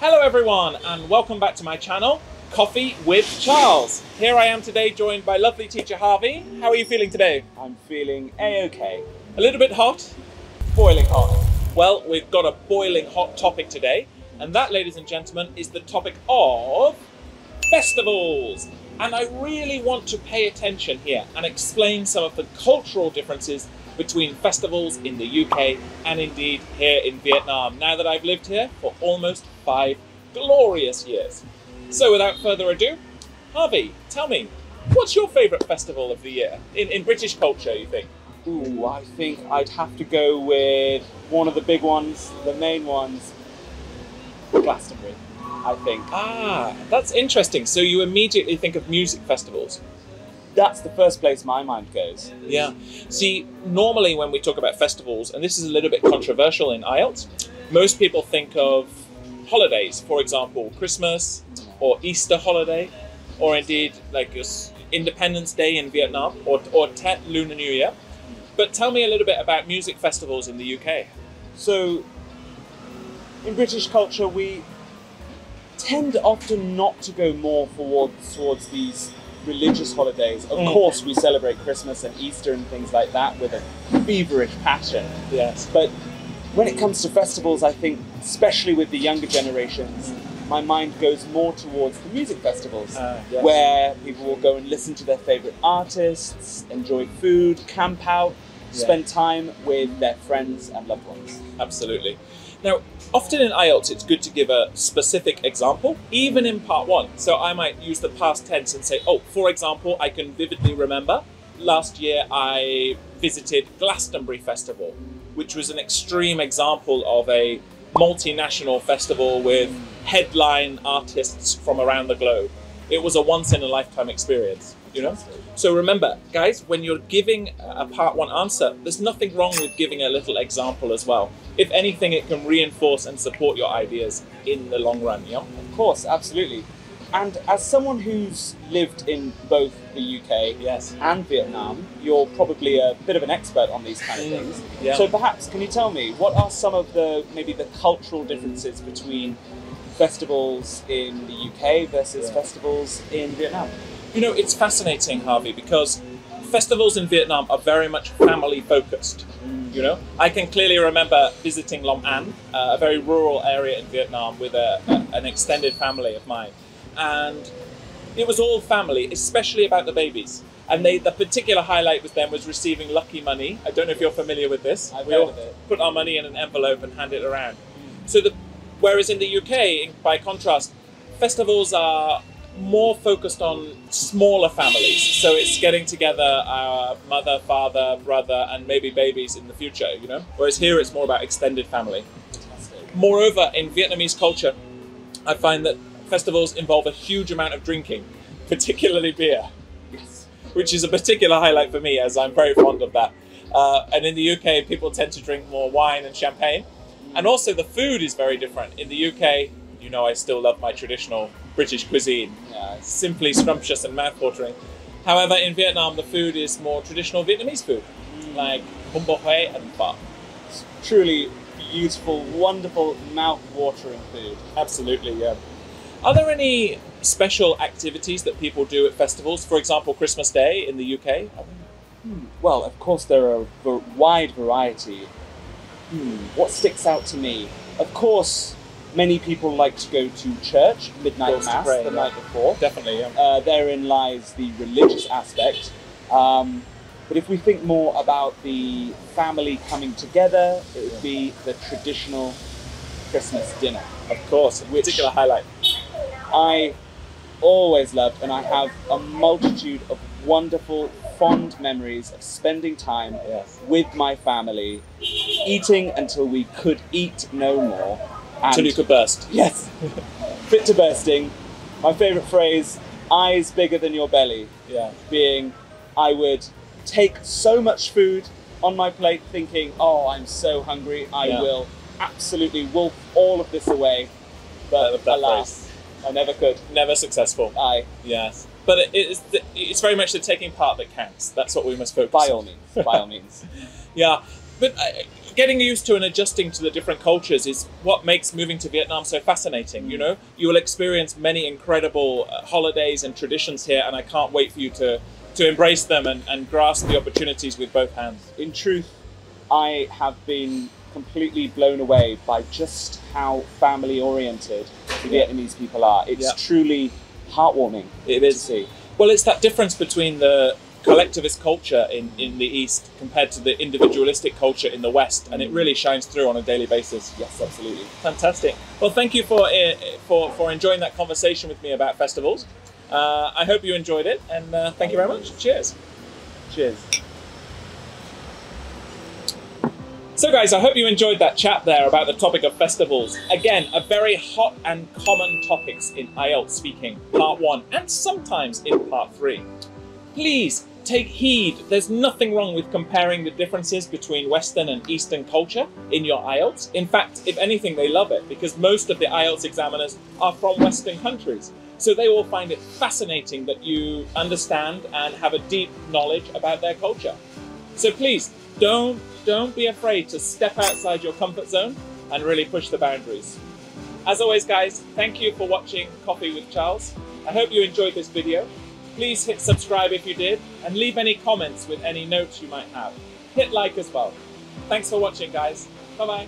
Hello everyone and welcome back to my channel, Coffee with Charles. Here I am today joined by lovely teacher Harvey. How are you feeling today? I'm feeling a-okay. A little bit hot? Boiling hot. Well, we've got a boiling hot topic today, and that, ladies and gentlemen, is the topic of festivals. And I really want to pay attention here and explain some of the cultural differences between festivals in the UK and indeed here in Vietnam, now that I've lived here for almost 5 glorious years. So without further ado, Harvey, tell me, what's your favourite festival of the year in British culture, you think? Ooh, I think I'd have to go with one of the big ones, the main ones, Glastonbury, I think. Ah, that's interesting. So you immediately think of music festivals. That's the first place my mind goes. Yeah. See, normally when we talk about festivals, and this is a little bit controversial in IELTS, most people think of holidays, for example, Christmas or Easter holiday, or indeed like your Independence Day in Vietnam, or Tet Lunar New Year. But tell me a little bit about music festivals in the UK. So, in British culture, we tend often not to go more towards these religious holidays. Of course, we celebrate Christmas and Easter and things like that with a feverish passion. Yes. But when it comes to festivals, I think, especially with the younger generations, my mind goes more towards the music festivals, yes. where people will go and listen to their favourite artists, enjoy food, camp out, spend time with their friends and loved ones. Absolutely. Now, often in IELTS, it's good to give a specific example, even in part 1. So I might use the past tense and say, oh, for example, I can vividly remember last year I visited Glastonbury Festival, which was an extreme example of a multinational festival with headline artists from around the globe. It was a once-in-a-lifetime experience, you know? So remember, guys, when you're giving a part 1 answer, there's nothing wrong with giving a little example as well. If anything, it can reinforce and support your ideas in the long run, yeah? Of course, absolutely. And as someone who's lived in both the UK and Vietnam, you're probably a bit of an expert on these kind of things. Yeah. So perhaps, can you tell me, what are some of maybe the cultural differences between festivals in the UK versus festivals in Vietnam? You know, it's fascinating, Harvey, because festivals in Vietnam are very much family focused. You know, I can clearly remember visiting Long An, a very rural area in Vietnam with an extended family of mine. And it was all family, especially about the babies. And the particular highlight with them was receiving lucky money. I don't know if you're familiar with this. I've we heard all of it. put our money in an envelope and hand it around. So whereas in the UK, by contrast, festivals are more focused on smaller families. So it's getting together our mother, father, brother, and maybe babies in the future, you know? Whereas here it's more about extended family. Fantastic. Moreover, in Vietnamese culture, I find that festivals involve a huge amount of drinking, particularly beer, which is a particular highlight for me as I'm very fond of that. And in the UK, people tend to drink more wine and champagne. And also the food is very different. In the UK, you know, I still love my traditional British cuisine. It's simply scrumptious and mouth-watering. However, in Vietnam, the food is more traditional Vietnamese food, like bún bò Huế and phở. It's truly beautiful, wonderful, mouth-watering food. Absolutely, yeah. Are there any special activities that people do at festivals? For example, Christmas Day in the UK? Well, of course, there are a wide variety. What sticks out to me? Of course, many people like to go to church, midnight mass, the night before. Definitely, yeah. Therein lies the religious aspect. But if we think more about the family coming together, it would be the traditional Christmas dinner. Of course, a particular highlight. I always loved, and I have a multitude of wonderful, fond memories of spending time with my family, eating until we could eat no more. Until you could burst. Yes. Fit to bursting. My favourite phrase, eyes bigger than your belly. Being, I would take so much food on my plate thinking, oh, I'm so hungry, I will absolutely wolf all of this away. But alas, I never could. Never successful. Aye. Yes. But it's very much the taking part that counts. That's what we must focus on. By all means. By all means. Yeah. But getting used to and adjusting to the different cultures is what makes moving to Vietnam so fascinating. You know, you will experience many incredible holidays and traditions here, and I can't wait for you to embrace them and grasp the opportunities with both hands. In truth, I have been completely blown away by just how family oriented the Vietnamese people are. It's truly heartwarming. It is. To see. Well, it's that difference between the collectivist culture in the East compared to the individualistic culture in the West, and it really shines through on a daily basis. Yes, absolutely. Fantastic. Well, thank you for enjoying that conversation with me about festivals. I hope you enjoyed it, and thank you very much. Cheers. Cheers. So guys, I hope you enjoyed that chat there about the topic of festivals. Again, a very hot and common topics in IELTS speaking, part 1, and sometimes in part 3. Please take heed. There's nothing wrong with comparing the differences between Western and Eastern culture in your IELTS. In fact, if anything, they love it because most of the IELTS examiners are from Western countries. So they will find it fascinating that you understand and have a deep knowledge about their culture. So please, don't be afraid to step outside your comfort zone and really push the boundaries. As always, guys, thank you for watching Coffee with Charles. I hope you enjoyed this video. Please hit subscribe if you did, and leave any comments with any notes you might have. Hit like as well. Thanks for watching, guys. Bye-bye.